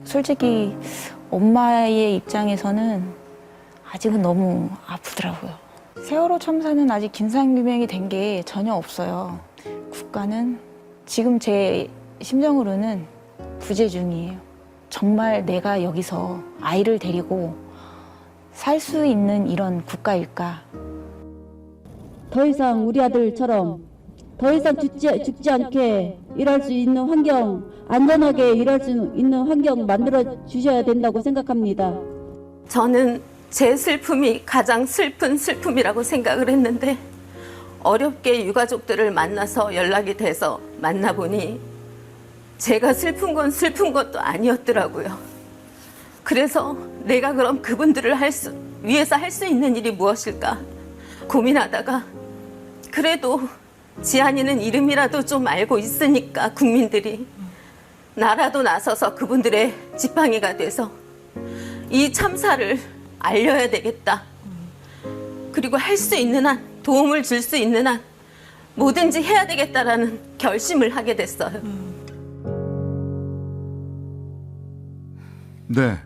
솔직히 엄마의 입장에서는 아직은 너무 아프더라고요. 세월호 참사는 아직 진상규명이 된 게 전혀 없어요. 국가는 지금 제 심정으로는 부재 중이에요. 정말 내가 여기서 아이를 데리고 살 수 있는 이런 국가일까? 더 이상 우리 아들처럼 더 이상 죽지 않게 일할 수 있는 환경, 안전하게 일할 수 있는 환경 만들어 주셔야 된다고 생각합니다. 저는 제 슬픔이 가장 슬픈 슬픔이라고 생각을 했는데 어렵게 유가족들을 만나서 연락이 돼서 만나보니 제가 슬픈 건 슬픈 것도 아니었더라고요. 그래서 내가 그럼 그분들을 위해서 할 수 있는 일이 무엇일까 고민하다가 그래도 지안이는 이름이라도 좀 알고 있으니까 국민들이 나라도 나서서 그분들의 지팡이가 돼서 이 참사를 알려야 되겠다. 그리고 할 수 있는 한, 도움을 줄 수 있는 한 뭐든지 해야 되겠다라는 결심을 하게 됐어요. 네.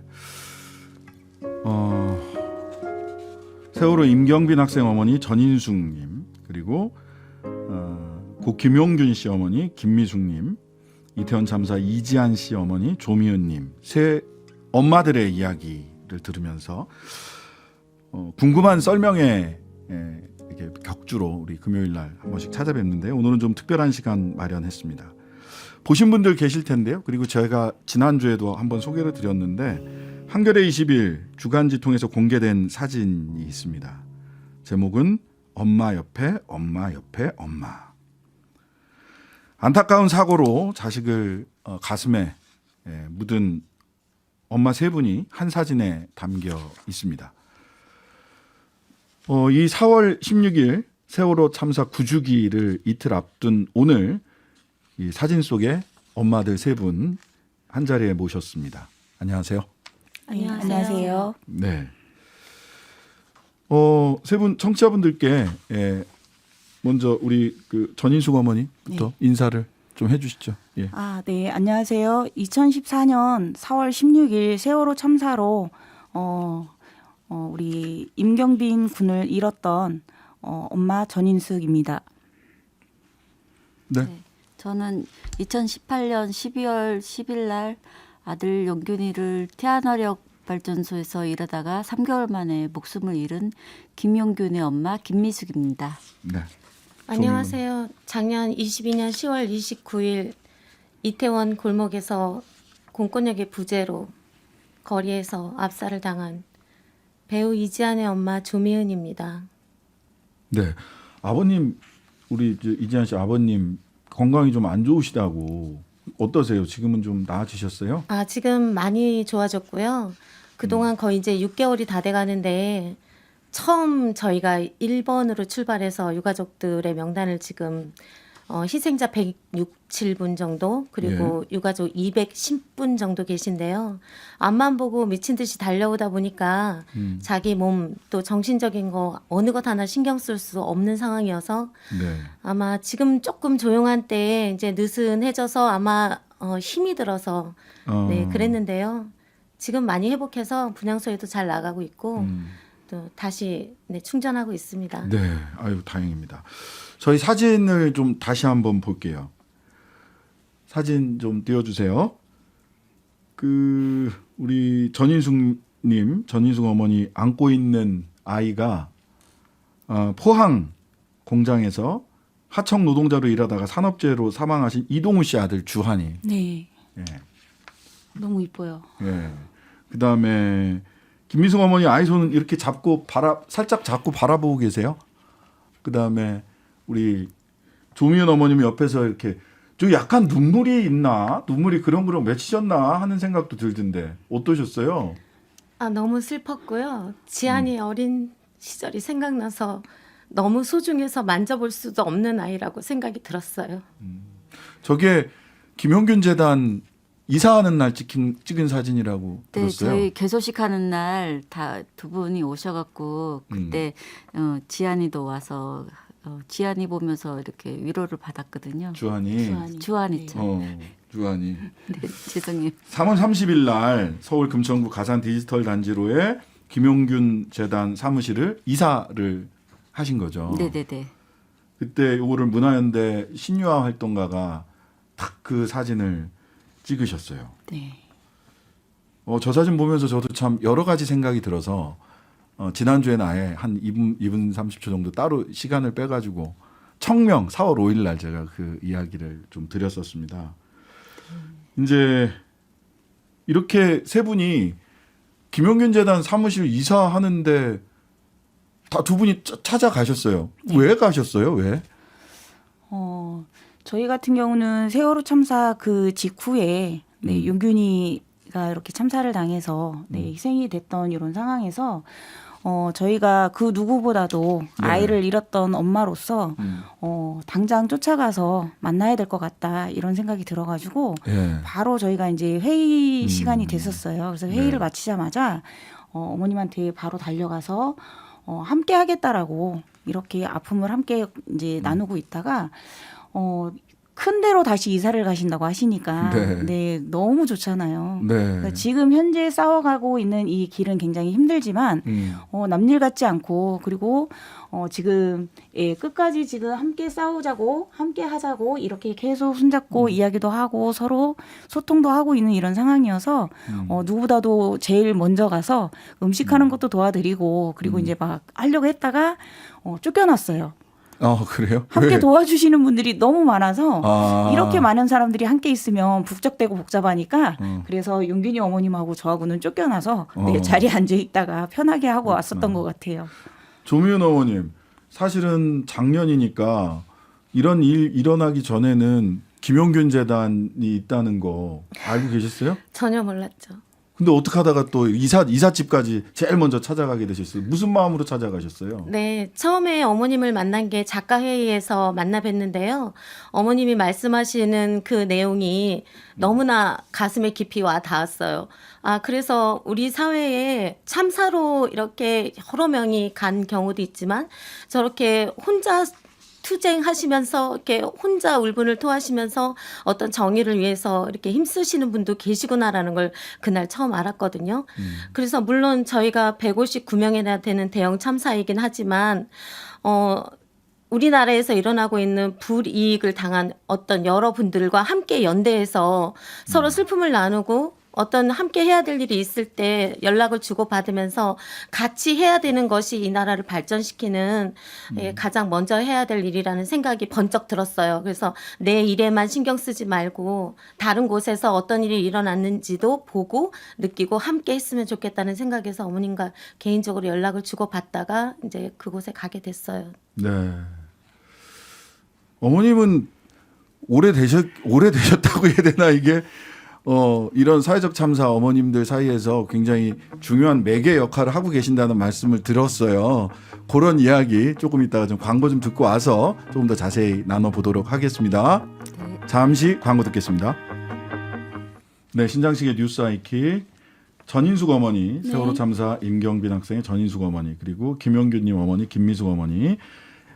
세월호 임경빈 학생 어머니 전인숙님, 그리고 고 김용균 씨 어머니 김미숙님, 이태원 참사 이지한 씨 어머니 조미은님, 세 엄마들의 이야기를 들으면서 궁금한 썰명에 이렇게 격주로 우리 금요일 날 한 번씩 찾아뵙는데, 오늘은 좀 특별한 시간 마련했습니다. 보신 분들 계실 텐데요. 그리고 제가 지난주에도 한번 소개를 드렸는데 한겨레 20일 주간지 통해서 공개된 사진이 있습니다. 제목은 엄마 옆에 엄마 옆에 엄마. 안타까운 사고로 자식을 가슴에 묻은 엄마 세 분이 한 사진에 담겨 있습니다. 이 4월 16일 세월호 참사 9주기를 이틀 앞둔 오늘 이 사진 속에 엄마들 세 분 한자리에 모셨습니다. 안녕하세요. 안녕하세요. 네. 세 분 청취자분들께 먼저 우리 그 전인숙 어머니부터 인사를 좀 해주시죠. 예. 네, 안녕하세요. 2014년 4월 16일 세월호 참사로 우리 임경빈 군을 잃었던 엄마 전인숙입니다. 네. 네, 저는 2018년 12월 10일 날 아들 용균이를 태안화력 발전소에서 일하다가 3개월 만에 목숨을 잃은 김용균의 엄마 김미숙입니다. 네. 안녕하세요. 작년 22년 10월 29일 이태원 골목에서 공권력의 부재로 거리에서 압살을 당한 배우 이지안의 엄마 조미은입니다. 네. 아버님, 우리 이지한 씨 아버님 건강이 좀 안 좋으시다고, 어떠세요? 지금은 좀 나아지셨어요? 지금 많이 좋아졌고요. 그동안 거의 이제 6개월이 다 돼가는데 처음 저희가 1번으로 출발해서 유가족들의 명단을 지금 희생자 167분 정도, 그리고 유가족 210분 정도 계신데요. 앞만 보고 미친 듯이 달려오다 보니까 자기 몸 또 정신적인 거 어느 것 하나 신경 쓸 수 없는 상황이어서 네. 아마 지금 조금 조용한 때에 이제 느슨해져서 아마 힘이 들어서 네, 그랬는데요. 지금 많이 회복해서 분향소에도 잘 나가고 있고 또 다시 네, 충전하고 있습니다. 네. 아유, 다행입니다. 저희 사진을 좀 다시 한번 볼게요. 사진 좀 띄워주세요. 우리 전인숙 어머니 안고 있는 아이가 포항 공장에서 하청 노동자로 일하다가 산업재해로 사망하신 이동우 씨 아들 주한이. 네, 예. 너무 이뻐요. 예. 그다음에 김미숙 어머니 아이 손은 이렇게 살짝 잡고 바라보고 계세요. 그다음에 우리 조미연 어머님이 옆에서 이렇게 좀 약간 눈물이 있나? 눈물이 그렁그렁 맺히셨나 하는 생각도 들던데 어떠셨어요? 너무 슬펐고요. 지안이 어린 시절이 생각나서 너무 소중해서 만져볼 수도 없는 아이라고 생각이 들었어요. 저게 김용균 재단 이사하는 날 찍은 사진이라고 네, 들었어요. 저희 개소식하는 날 다 두 분이 오셔갖고 그때 지안이도 와서 지안이 보면서 이렇게 위로를 받았거든요. 주한이. 주한이죠. 주한이. 네, 죄송해요. 3월 30일 날 서울 금천구 가산 디지털 단지로에 김용균 재단 사무실을 이사를 하신 거죠. 네네네. 그때 요거를 문화연대 신유화 활동가가 딱 그 사진을 찍으셨어요. 네. 저 사진 보면서 저도 참 여러 가지 생각이 들어서 지난주에는 아예 한 2분 30초 정도 따로 시간을 빼가지고 청명 4월 5일 날 제가 그 이야기를 좀 드렸었습니다. 이제 이렇게 세 분이 김용균 재단 사무실 이사하는데 다 두 분이 찾아가셨어요. 네. 왜 가셨어요? 왜? 저희 같은 경우는 세월호 참사 그 직후에 네, 용균이가 이렇게 참사를 당해서 네, 희생이 됐던 이런 상황에서 저희가 그 누구보다도 네. 아이를 잃었던 엄마로서 당장 쫓아가서 만나야 될 것 같다 이런 생각이 들어가지고 예. 바로 저희가 이제 회의 시간이 됐었어요. 그래서 회의를 네. 마치자마자 어머님한테 바로 달려가서 함께 하겠다라고 이렇게 아픔을 함께 이제 나누고 있다가 큰 데로 다시 이사를 가신다고 하시니까 네. 네, 너무 좋잖아요. 네. 그러니까 지금 현재 싸워가고 있는 이 길은 굉장히 힘들지만 남일 같지 않고 그리고 지금 끝까지 지금 함께 싸우자고 함께 하자고 이렇게 계속 손잡고 이야기도 하고 서로 소통도 하고 있는 이런 상황이어서 누구보다도 제일 먼저 가서 음식하는 것도 도와드리고 그리고 이제 막 하려고 했다가 쫓겨났어요. 그래요? 함께 왜? 도와주시는 분들이 너무 많아서 아. 이렇게 많은 사람들이 함께 있으면 북적대고 복잡하니까 그래서 용균이 어머님하고 저하고는 쫓겨나서 네, 자리에 앉아 있다가 편하게 하고 왔었던 것 같아요. 조미은 어머님, 사실은 작년이니까 이런 일 일어나기 전에는 김용균 재단이 있다는 거 알고 계셨어요? 전혀 몰랐죠. 근데 어떻게 하다가 또 이삿집까지 제일 먼저 찾아가게 되셨어요? 무슨 마음으로 찾아가셨어요? 네, 처음에 어머님을 만난 게 작가 회의에서 만나 뵀는데요. 어머님이 말씀하시는 그 내용이 너무나 가슴에 깊이 와 닿았어요. 그래서 우리 사회에 참사로 이렇게 여러 명이 간 경우도 있지만 저렇게 혼자 투쟁하시면서 이렇게 혼자 울분을 토하시면서 어떤 정의를 위해서 이렇게 힘쓰시는 분도 계시구나라는 걸 그날 처음 알았거든요. 그래서 물론 저희가 159명이나 되는 대형 참사이긴 하지만 우리나라에서 일어나고 있는 불이익을 당한 어떤 여러분들과 함께 연대해서 서로 슬픔을 나누고 어떤 함께 해야 될 일이 있을 때 연락을 주고받으면서 같이 해야 되는 것이 이 나라를 발전시키는 가장 먼저 해야 될 일이라는 생각이 번쩍 들었어요. 그래서 내 일에만 신경 쓰지 말고 다른 곳에서 어떤 일이 일어났는지도 보고 느끼고 함께 했으면 좋겠다는 생각에서 어머님과 개인적으로 연락을 주고받다가 이제 그곳에 가게 됐어요. 네. 어머님은 오래되셨다고 해야 되나 이게 이런 사회적 참사 어머님들 사이에서 굉장히 중요한 매개 역할을 하고 계신다는 말씀을 들었어요. 그런 이야기 조금 이따가 좀 광고 좀 듣고 와서 조금 더 자세히 나눠보도록 하겠습니다. 네. 잠시 광고 듣겠습니다. 네, 신장식의 뉴스 아이킥 전인숙 어머니, 세월호 참사 임경빈 학생의 전인숙 어머니, 그리고 김용균님 어머니, 김미숙 어머니,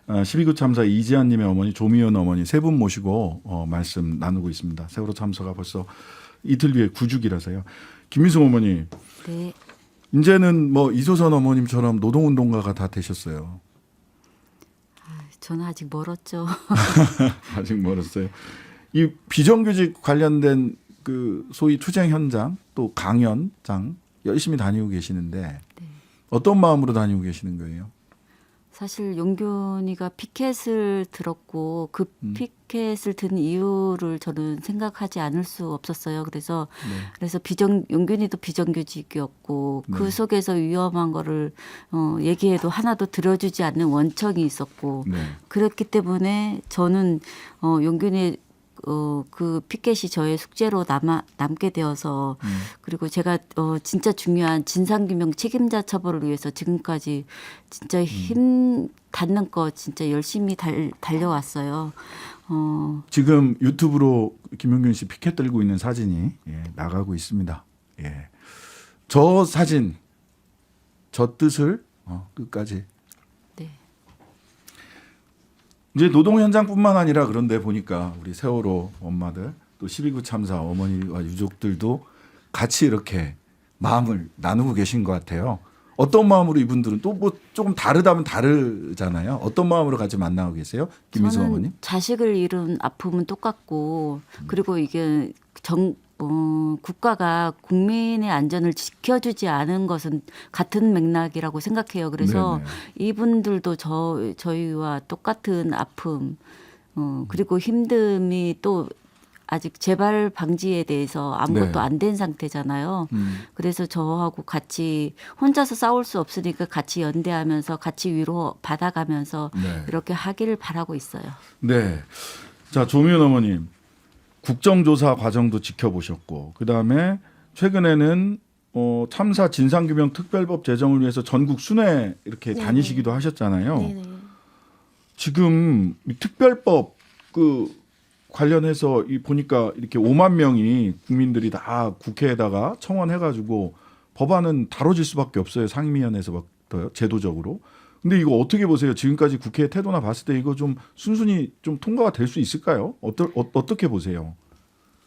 12구 참사 이지한님의 어머니, 조미연 어머니 세 분 모시고 말씀 나누고 있습니다. 세월호 참사가 벌써 이틀 뒤에 9주기라서요. 김미숙 어머니, 네. 이제는 뭐 이소선 어머님처럼 노동운동가가 다 되셨어요. 저는 아직 멀었죠. 아직 멀었어요. 이 비정규직 관련된 그 소위 투쟁 현장 또 강연장 열심히 다니고 계시는데 어떤 마음으로 다니고 계시는 거예요? 사실 용균이가 피켓을 들었고 그 피켓을 든 이유를 저는 생각하지 않을 수 없었어요. 그래서 용균이도 비정규직이었고 네. 그 속에서 위험한 거를 얘기해도 하나도 들어주지 않는 원청이 있었고 네. 그렇기 때문에 저는 용균이 그 피켓이 저의 숙제로 남게 되어서 그리고 제가 진짜 중요한 진상규명 책임자 처벌을 위해서 지금까지 진짜 힘 닿는 거 진짜 열심히 달려왔어요. 지금 유튜브로 김용균 씨 피켓 들고 있는 사진이 나가고 있습니다. 예. 저 사진, 저 뜻을 끝까지. 네. 이제 노동 현장뿐만 아니라 그런데 보니까 우리 세월호 엄마들 또 12.9 참사 어머니와 유족들도 같이 이렇게 마음을 나누고 계신 것 같아요. 어떤 마음으로 이분들은 또 뭐 조금 다르다면 다르잖아요. 어떤 마음으로 같이 만나고 계세요? 김미수 저는 어머니? 자식을 잃은 아픔은 똑같고 그리고 이게 국가가 국민의 안전을 지켜주지 않은 것은 같은 맥락이라고 생각해요. 그래서 네네. 이분들도 저희와 똑같은 아픔 그리고 힘듦이 또 아직 재발 방지에 대해서 아무것도 네. 안 된 상태잖아요. 그래서 저하고 같이 혼자서 싸울 수 없으니까 같이 연대하면서 같이 위로 받아가면서 네. 이렇게 하기를 바라고 있어요. 네. 자, 조미연 어머님. 국정조사 과정도 지켜보셨고 그다음에 최근에는 참사 진상규명 특별법 제정을 위해서 전국 순회 이렇게 다니시기도 하셨잖아요. 네네. 지금 이 특별법 관련해서 보니까 이렇게 5만 명이 국민들이 다 국회에다가 청원해가지고 법안은 다뤄질 수밖에 없어요. 상임위원회에서부터요. 제도적으로. 근데 이거 어떻게 보세요? 지금까지 국회의 태도나 봤을 때 이거 좀 순순히 좀 통과가 될 수 있을까요? 어떻게 보세요?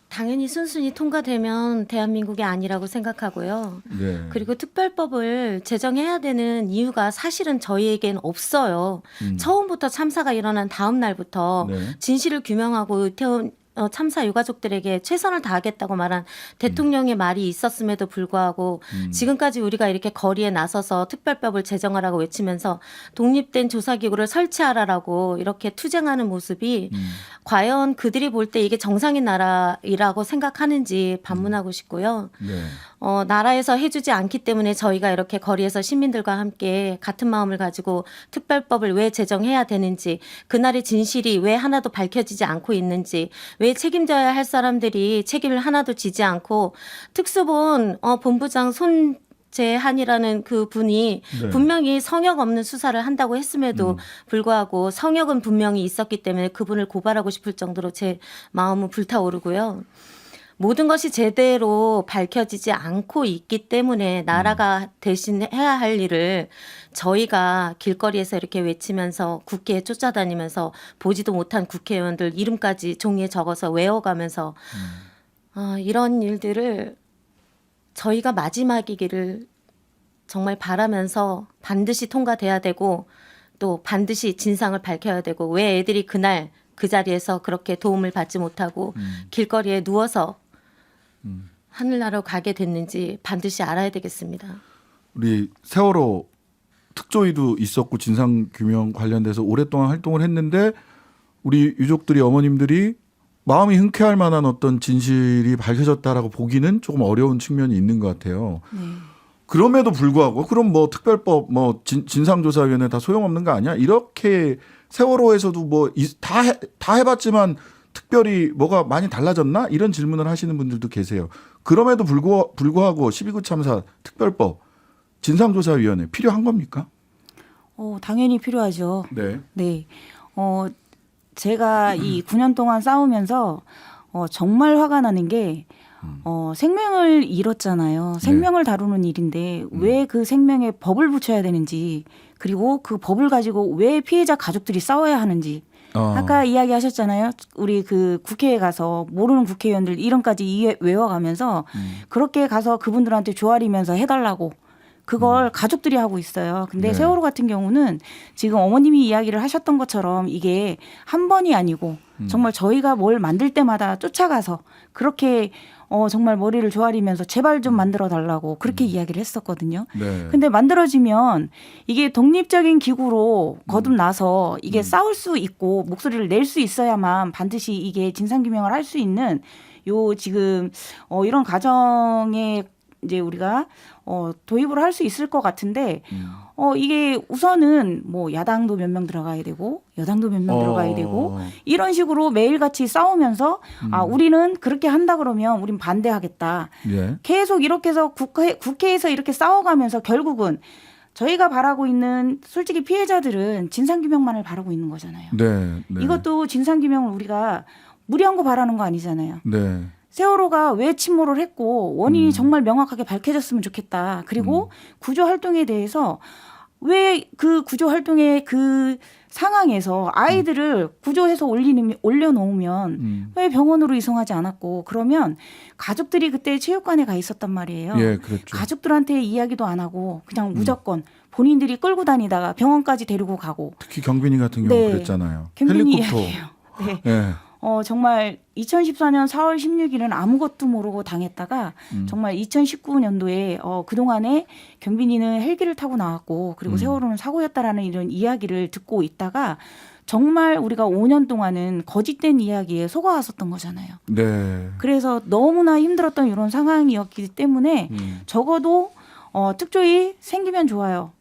당연히 순순히 통과되면 대한민국이 아니라고 생각하고요. 네. 그리고 특별법을 제정해야 되는 이유가 사실은 저희에겐 없어요. 처음부터 참사가 일어난 다음 날부터 네. 진실을 규명하고 이태원 참사 유가족들에게 최선을 다하겠다고 말한 대통령의 말이 있었음에도 불구하고 지금까지 우리가 이렇게 거리에 나서서 특별법을 제정하라고 외치면서 독립된 조사기구를 설치하라라고 이렇게 투쟁하는 모습이 과연 그들이 볼 때 이게 정상인 나라이라고 생각하는지 반문하고 싶고요. 네. 나라에서 해주지 않기 때문에 저희가 이렇게 거리에서 시민들과 함께 같은 마음을 가지고 특별법을 왜 제정해야 되는지, 그날의 진실이 왜 하나도 밝혀지지 않고 있는지, 왜 책임져야 할 사람들이 책임을 하나도 지지 않고 특수본 본부장 손재한이라는 그 분이 네. 분명히 성역 없는 수사를 한다고 했음에도 불구하고 성역은 분명히 있었기 때문에 그분을 고발하고 싶을 정도로 제 마음은 불타오르고요. 모든 것이 제대로 밝혀지지 않고 있기 때문에 나라가 대신 해야 할 일을 저희가 길거리에서 이렇게 외치면서 국회에 쫓아다니면서 보지도 못한 국회의원들 이름까지 종이에 적어서 외워가면서 이런 일들을 저희가 마지막이기를 정말 바라면서 반드시 통과돼야 되고 또 반드시 진상을 밝혀야 되고 왜 애들이 그날 그 자리에서 그렇게 도움을 받지 못하고 길거리에 누워서 하늘나라로 가게 됐는지 반드시 알아야 되겠습니다. 우리 세월호 특조위도 있었고 진상규명 관련돼서 오랫동안 활동을 했는데 우리 유족들이 어머님들이 마음이 흔쾌할 만한 어떤 진실이 밝혀졌다라고 보기는 조금 어려운 측면이 있는 것 같아요. 그럼에도 불구하고 그럼 뭐 특별법 뭐 진상조사위원회 다 소용없는 거 아니야? 이렇게 세월호에서도 뭐 다 해봤지만 특별히 뭐가 많이 달라졌나? 이런 질문을 하시는 분들도 계세요. 그럼에도 불구하고 12.9 참사 특별법 진상조사위원회 필요한 겁니까? 당연히 필요하죠. 네. 네. 제가 이 9년 동안 싸우면서 정말 화가 나는 게 생명을 잃었잖아요. 생명을 다루는 일인데 왜 그 생명에 법을 붙여야 되는지 그리고 그 법을 가지고 왜 피해자 가족들이 싸워야 하는지 아까 이야기하셨잖아요. 우리 그 국회에 가서 모르는 국회의원들 이름까지 외워가면서 그렇게 가서 그분들한테 조아리면서 해달라고 그걸 가족들이 하고 있어요. 근데 네. 세월호 같은 경우는 지금 어머님이 이야기를 하셨던 것처럼 이게 한 번이 아니고 정말 저희가 뭘 만들 때마다 쫓아가서 그렇게 정말 머리를 조아리면서 제발 좀 만들어 달라고 그렇게 이야기를 했었거든요. 네. 근데 만들어지면 이게 독립적인 기구로 거듭나서 이게 싸울 수 있고 목소리를 낼 수 있어야만 반드시 이게 진상규명을 할 수 있는 요 지금 이런 과정에 이제 우리가 도입을 할 수 있을 것 같은데 이게 우선은 뭐 야당도 몇 명 들어가야 되고 여당도 몇 명 들어가야 되고 이런 식으로 매일같이 싸우면서 우리는 그렇게 한다 그러면 우린 반대하겠다. 예. 계속 이렇게 해서 국회에서 이렇게 싸워가면서 결국은 저희가 바라고 있는 솔직히 피해자들은 진상규명만을 바라고 있는 거잖아요. 네. 네. 이것도 진상규명을 우리가 무리한 거 바라는 거 아니잖아요. 네. 세월호가 왜 침몰을 했고 원인이 정말 명확하게 밝혀졌으면 좋겠다. 그리고 구조 활동에 대해서 왜 그 구조 활동의 그 상황에서 아이들을 구조해서 올려놓으면 왜 병원으로 이송하지 않았고 그러면 가족들이 그때 체육관에 가 있었단 말이에요. 예, 그렇죠. 가족들한테 이야기도 안 하고 그냥 무조건 본인들이 끌고 다니다가 병원까지 데리고 가고. 특히 경빈이 같은 경우 네. 그랬잖아요. 경빈이 헬리콥터. 이야기예요. 네. 예. 정말 2014년 4월 16일은 아무것도 모르고 당했다가 정말 2019년도에 그동안에 경빈이는 헬기를 타고 나왔고 그리고 세월호는 사고였다라는 이런 이야기를 듣고 있다가 정말 우리가 5년 동안은 거짓된 이야기에 속아왔었던 거잖아요. 네. 그래서 너무나 힘들었던 이런 상황이었기 때문에 적어도 특조위 생기면 좋아요.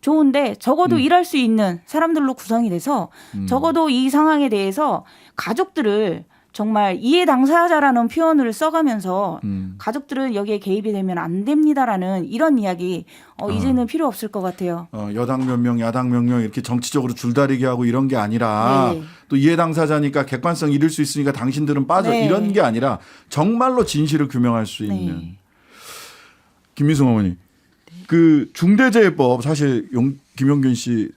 좋은데 적어도 일할 수 있는 사람들로 구성이 돼서 적어도 이 상황에 대해서 가족들을 정말 이해 당사자라는 표현을 써가면서 가족들은 여기에 개입이 되면 안 됩니다라는 이런 이야기 이제는 필요 없을 것 같아요. 여당 몇 명, 야당 몇 명 이렇게 정치적으로 줄다리기 하고 이런 게 아니라 네. 또 이해 당사자니까 객관성 잃을 수 있으니까 당신들은 빠져 네. 이런 게 아니라 정말로 진실을 규명할 수 있는. 네. 김미숙 어머니. 그 중대재해법 사실 김용균 씨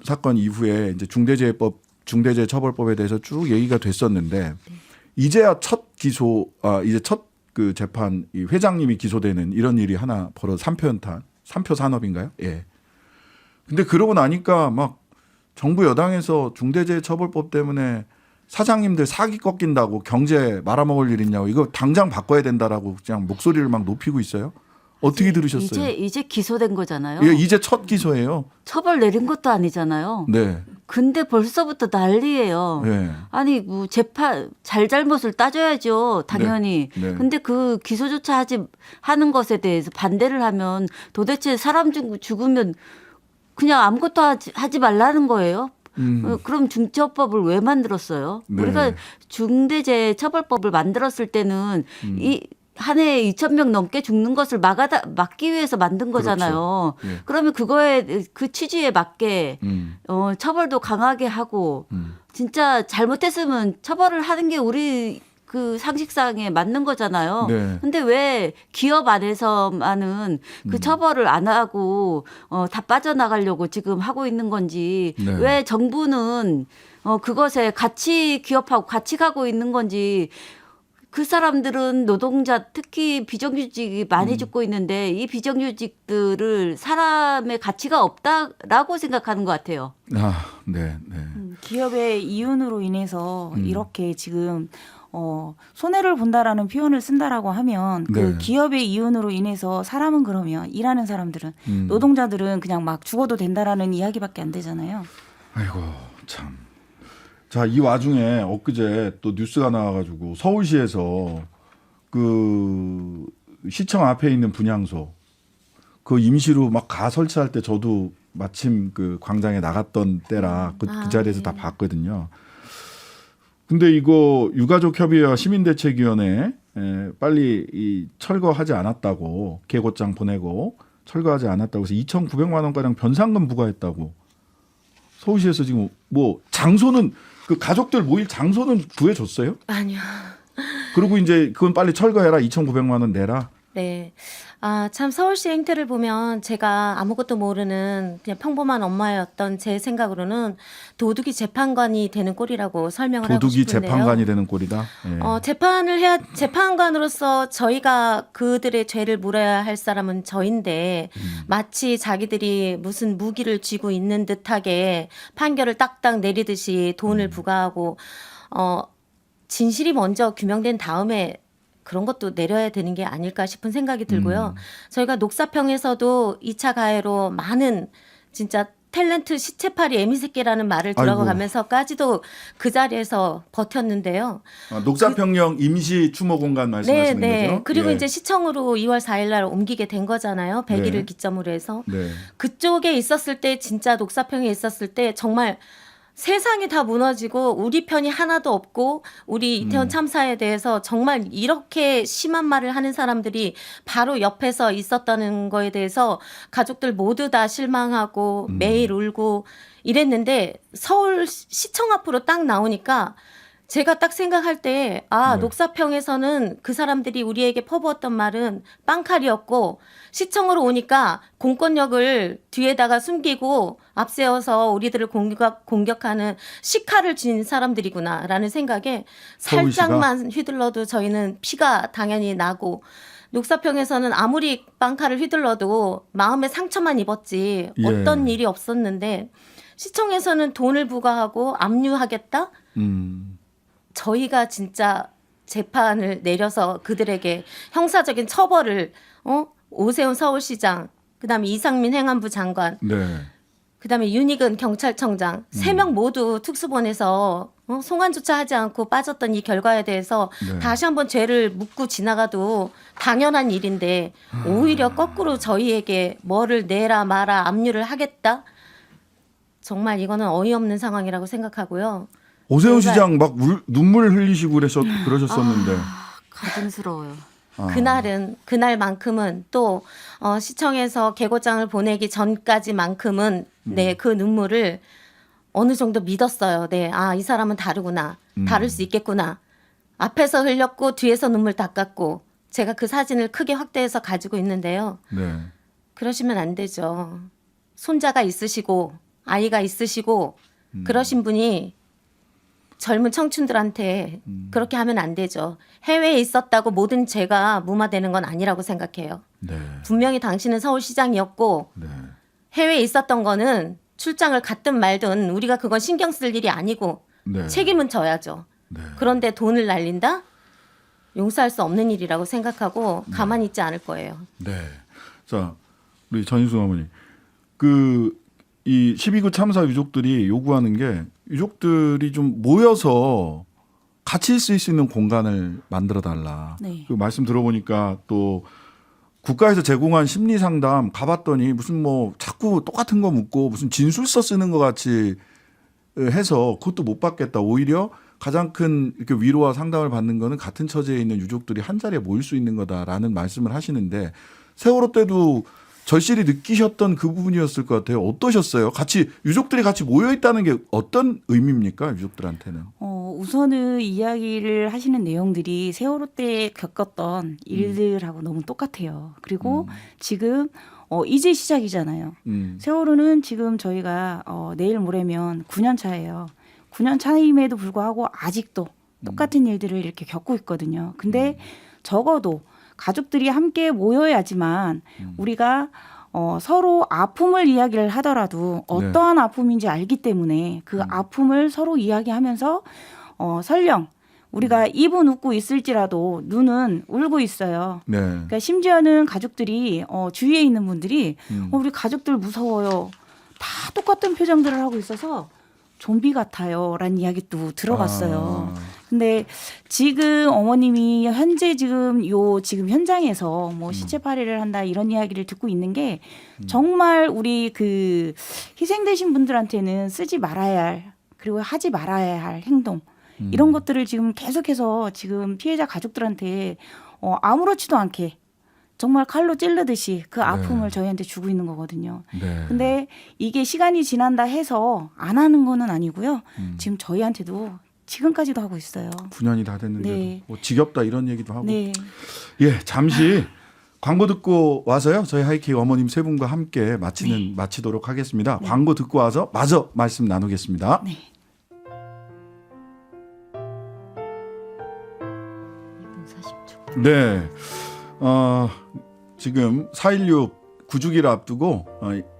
사건 이후에 이제 중대재해처벌법에 대해서 쭉 얘기가 됐었는데 이제야 첫 기소 이제 첫 그 재판 이 회장님이 기소되는 이런 일이 하나 삼표 산업인가요? 예. 근데 그러고 나니까 막 정부 여당에서 중대재해처벌법 때문에 사장님들 사기 꺾인다고 경제 말아먹을 일 있냐고 이거 당장 바꿔야 된다라고 그냥 목소리를 막 높이고 있어요. 어떻게 들으셨어요? 이제 기소된 거잖아요. 예, 이제 첫 기소예요. 처벌 내린 것도 아니잖아요. 네. 근데 벌써부터 난리예요. 네. 아니 뭐 재판 잘잘못을 따져야죠. 당연히. 네. 네. 근데 그 기소조차 하는 것에 대해서 반대를 하면 도대체 사람 죽으면 그냥 아무것도 하지 말라는 거예요. 그럼 중처법을 왜 만들었어요? 네. 우리가 중대재해처벌법을 만들었을 때는 이 한 해에 2,000명 넘게 죽는 것을 막기 위해서 만든 거잖아요. 그렇죠. 예. 그러면 그거에 그 취지에 맞게 처벌도 강하게 하고 진짜 잘못했으면 처벌을 하는 게 우리 그 상식상에 맞는 거잖아요. 네. 근데 왜 기업 안에서만은 그 처벌을 안 하고 다 빠져나가려고 지금 하고 있는 건지 네. 왜 정부는 그것에 같이 기업하고 같이 가고 있는 건지 그 사람들은 노동자 특히 비정규직이 많이 죽고 있는데 이 비정규직들을 사람의 가치가 없다라고 생각하는 것 같아요. 아, 네, 네. 기업의 이윤으로 인해서 이렇게 지금 손해를 본다라는 표현을 쓴다라고 하면 그 네. 기업의 이윤으로 인해서 사람은 그러면 일하는 사람들은 노동자들은 그냥 막 죽어도 된다라는 이야기밖에 안 되잖아요. 아이고 참. 자, 이 와중에 엊그제 또 뉴스가 나와가지고 서울시에서 그 시청 앞에 있는 분향소 그 임시로 막 설치할 때 저도 마침 그 광장에 나갔던 때라 그 자리에서 다 봤거든요. 근데 이거 유가족협의회와 시민대책위원회 빨리 철거하지 않았다고 계고장 보내고 철거하지 않았다고 해서 2,900만 원가량 변상금 부과했다고 서울시에서 지금 뭐 장소는 그 가족들 모일 장소는 구해줬어요? 아니요. 그리고 이제 그건 빨리 철거해라 2,900만 원 내라. 네. 참 서울시 행태를 보면 제가 아무것도 모르는 그냥 평범한 엄마였던 제 생각으로는 도둑이 재판관이 되는 꼴이라고 설명을 하고 도둑이 싶은데요. 재판관이 되는 꼴이다. 예. 재판관으로서 저희가 그들의 죄를 물어야 할 사람은 저인데 마치 자기들이 무슨 무기를 쥐고 있는 듯하게 판결을 딱딱 내리듯이 돈을 부과하고 진실이 먼저 규명된 다음에 그런 것도 내려야 되는 게 아닐까 싶은 생각이 들고요. 저희가 녹사평에서도 2차 가해로 많은 진짜 탤런트 시체팔이 애미새끼라는 말을 들어가면서까지도 그 자리에서 버텼는데요. 녹사평령 임시 추모 공간 말씀하시는 거죠? 그리고 예. 이제 시청으로 2월 4일 날 옮기게 된 거잖아요. 100일을 네. 기점으로 해서. 네. 그쪽에 있었을 때 진짜 녹사평에 있었을 때 정말 세상이 다 무너지고 우리 편이 하나도 없고 우리 이태원 참사에 대해서 정말 이렇게 심한 말을 하는 사람들이 바로 옆에서 있었다는 거에 대해서 가족들 모두 다 실망하고 매일 울고 이랬는데 서울시청 앞으로 딱 나오니까 제가 딱 생각할 때, 네. 녹사평에서는 그 사람들이 우리에게 퍼부었던 말은 빵칼이었고, 시청으로 오니까 공권력을 뒤에다가 숨기고 앞세워서 우리들을 공격하는 식칼을 쥔 사람들이구나라는 생각에 서울시가? 살짝만 휘둘러도 저희는 피가 당연히 나고, 녹사평에서는 아무리 빵칼을 휘둘러도 마음에 상처만 입었지 예. 어떤 일이 없었는데, 시청에서는 돈을 부과하고 압류하겠다? 저희가 진짜 재판을 내려서 그들에게 형사적인 처벌을, 오세훈 서울시장, 그다음에 이상민 행안부 장관, 네. 그다음에 윤희근 경찰청장 3명 모두 특수본에서 송환조차 하지 않고 빠졌던 이 결과에 대해서 네. 다시 한번 죄를 묻고 지나가도 당연한 일인데, 오히려 거꾸로 저희에게 뭐를 내라 마라 압류를 하겠다? 정말 이거는 어이없는 상황이라고 생각하고요. 오세훈 제가- 시장 막 눈물 흘리시고 그러셨었는데. 가증스러워요. 그날만큼은 또 시청에서 계고장을 보내기 전까지만큼은 그 눈물을 어느 정도 믿었어요. 이 사람은 다르구나. 다를 수 있겠구나. 앞에서 흘렸고 뒤에서 눈물 닦았고, 제가 그 사진을 크게 확대해서 가지고 있는데요. 네. 그러시면 안 되죠. 손자가 있으시고 아이가 있으시고 그러신 분이 젊은 청춘들한테 그렇게 하면 안 되죠. 해외에 있었다고 모든 죄가 무마되는 건 아니라고 생각해요. 네. 분명히 당신은 서울시장이었고 네. 해외에 있었던 거는 출장을 갔든 말든 우리가 그건 신경 쓸 일이 아니고 네. 책임은 져야죠. 네. 그런데 돈을 날린다? 용서할 수 없는 일이라고 생각하고 가만히 있지 않을 거예요. 네. 자, 우리 전인숙 어머니. 이 12구 참사 유족들이 요구하는 게, 유족들이 좀 모여서 같이 있을 수 있는 공간을 만들어 달라. 네. 그 말씀 들어보니까 또 국가에서 제공한 심리 상담 가봤더니 무슨 뭐 자꾸 똑같은 거 묻고 무슨 진술서 쓰는 것 같이 해서 그것도 못 받겠다. 오히려 가장 큰 이렇게 위로와 상담을 받는 거는 같은 처지에 있는 유족들이 한 자리에 모일 수 있는 거다라는 말씀을 하시는데, 세월호 때도 절실히 느끼셨던 그 부분이었을 것 같아요. 어떠셨어요? 유족들이 같이 모여 있다는 게 어떤 의미입니까? 유족들한테는. 우선은 이야기를 하시는 내용들이 세월호 때 겪었던 일들하고 너무 똑같아요. 그리고 지금 이제 시작이잖아요. 세월호는 지금 저희가 내일 모레면 9년 차예요. 9년 차임에도 불구하고 아직도 똑같은 일들을 이렇게 겪고 있거든요. 근데 적어도 가족들이 함께 모여야지만 우리가 서로 아픔을 이야기를 하더라도 어떠한 아픔인지 알기 때문에 그 아픔을 서로 이야기하면서 설령 우리가 입은 웃고 있을지라도 눈은 울고 있어요. 네. 그러니까 심지어는 가족들이 주위에 있는 분들이 우리 가족들 무서워요. 다 똑같은 표정들을 하고 있어서 좀비 같아요라는 이야기도 들어봤어요. 근데 지금 어머님이 현재 지금 현장에서 뭐 시체 파리를 한다 이런 이야기를 듣고 있는 게 정말 우리 그 희생되신 분들한테는 쓰지 말아야 할, 그리고 하지 말아야 할 행동 이런 것들을 지금 계속해서 지금 피해자 가족들한테 아무렇지도 않게 정말 칼로 찌르듯이 그 아픔을 저희한테 주고 있는 거거든요. 네. 근데 이게 시간이 지난다 해서 안 하는 거는 아니고요. 지금 저희한테도 지금까지도 하고 있어요. 9년이 다 됐는데도 네. 뭐 지겹다 이런 얘기도 하고. 네. 예, 잠시 광고 듣고 와서요. 저희 하이킥 어머님 세 분과 함께 마치도록 하겠습니다. 광고 듣고 와서 마저 말씀 나누겠습니다. 네. 2분 40초. 네. 지금 4.16 9주기를 앞두고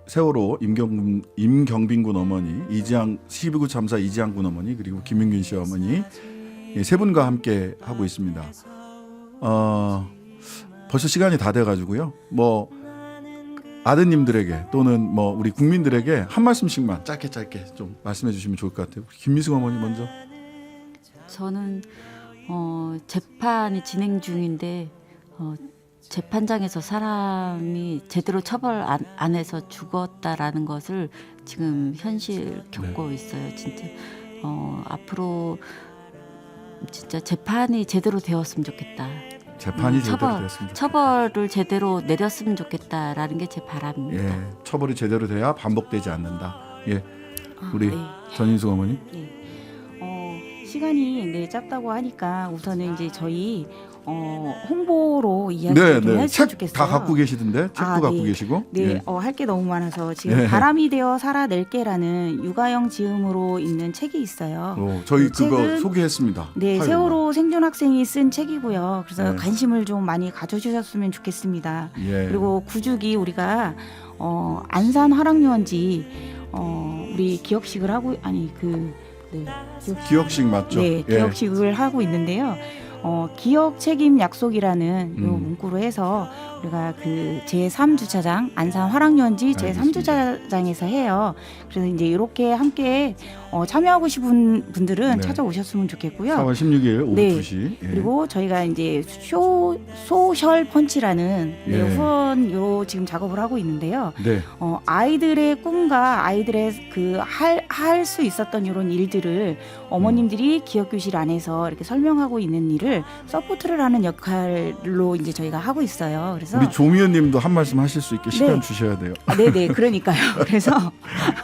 세월호 임경빈군 어머니, 12구 참사 이지양 군 어머니, 그리고 김윤균 씨 어머니 세 분과 함께 하고 있습니다. 벌써 시간이 다 돼가지고요. 뭐 아드님들에게 또는 뭐 우리 국민들에게 한 말씀씩만 짧게 좀 말씀해 주시면 좋을 것 같아요. 김미숙 어머니 먼저. 저는 재판이 진행 중인데 재판장에서 사람이 제대로 처벌 안 해서 죽었다라는 것을 지금 현실 겪고 있어요. 진짜 앞으로 진짜 재판이 제대로 되었으면 좋겠다. 재판이 제대로 되었습니다. 처벌을 제대로 내렸으면 좋겠다라는 게 제 바람입니다. 예, 처벌이 제대로 돼야 반복되지 않는다. 예, 우리 네. 전인숙 어머니. 네. 시간이 네, 짧다고 하니까 우선은 이제 저희 홍보로 이야기를 좀 했으면 좋겠어요. 책 다 갖고 계시던데 책도 아, 갖고 네. 계시고. 네, 예. 할 게 너무 많아서 지금 예. 바람이 되어 살아낼게라는 육아형 지음으로 있는 책이 있어요. 저희 그 그거 책은 소개했습니다. 네, 화요일에. 세월호 생존 학생이 쓴 책이고요. 그래서 네. 관심을 좀 많이 가져주셨으면 좋겠습니다. 예. 그리고 구죽이 우리가 안산 화랑유원지 우리 기억식을 하고 네, 기억식 맞죠? 네, 예. 기억식을 하고 있는데요. 기억 책임 약속이라는 요 문구로 해서 우리가 그 제3주차장 안산 화랑유원지 제3주차장에서 해요. 그래서 이제 이렇게 함께 참여하고 싶은 분들은 네. 찾아오셨으면 좋겠고요. 4월 16일 오후 네. 2시. 예. 그리고 저희가 이제 소셜 펀치라는 예. 네, 후원으로 지금 작업을 하고 있는데요. 네. 아이들의 꿈과 아이들의 그 할 수 있었던 이런 일들을 어머님들이 기억교실 안에서 이렇게 설명하고 있는 일을 서포트를 하는 역할로 이제 저희가 하고 있어요. 그래서 우리 조미연님도 한 말씀 하실 수 있게 시간 네. 주셔야 돼요. 네네 그러니까요. 그래서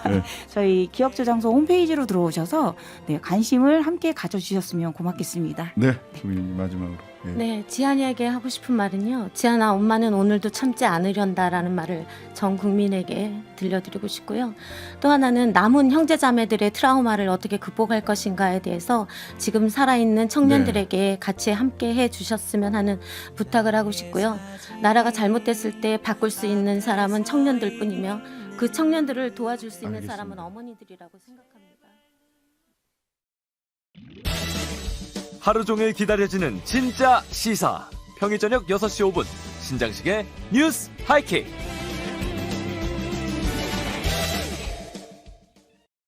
네. 저희 기억저장소 홈페이지로 들어오셔서 네, 관심을 함께 가져주셨으면 고맙겠습니다. 네, 조미연님 마지막으로. 예. 네, 지한이에게 하고 싶은 말은요. 지한아, 엄마는 오늘도 참지 않으련다라는 말을 전 국민에게 들려드리고 싶고요. 또 하나는 남은 형제자매들의 트라우마를 어떻게 극복할 것인가에 대해서 지금 살아있는 청년들에게 같이 함께 해주셨으면 하는 부탁을 하고 싶고요. 나라가 잘못됐을 때 바꿀 수 있는 사람은 청년들 뿐이며 그 청년들을 도와줄 수 있는 알겠습니다. 사람은 어머니들이라고 생각합니다. 하루 종일 기다려지는 진짜 시사. 평일 저녁 6시 5분 신장식의 뉴스 하이킥.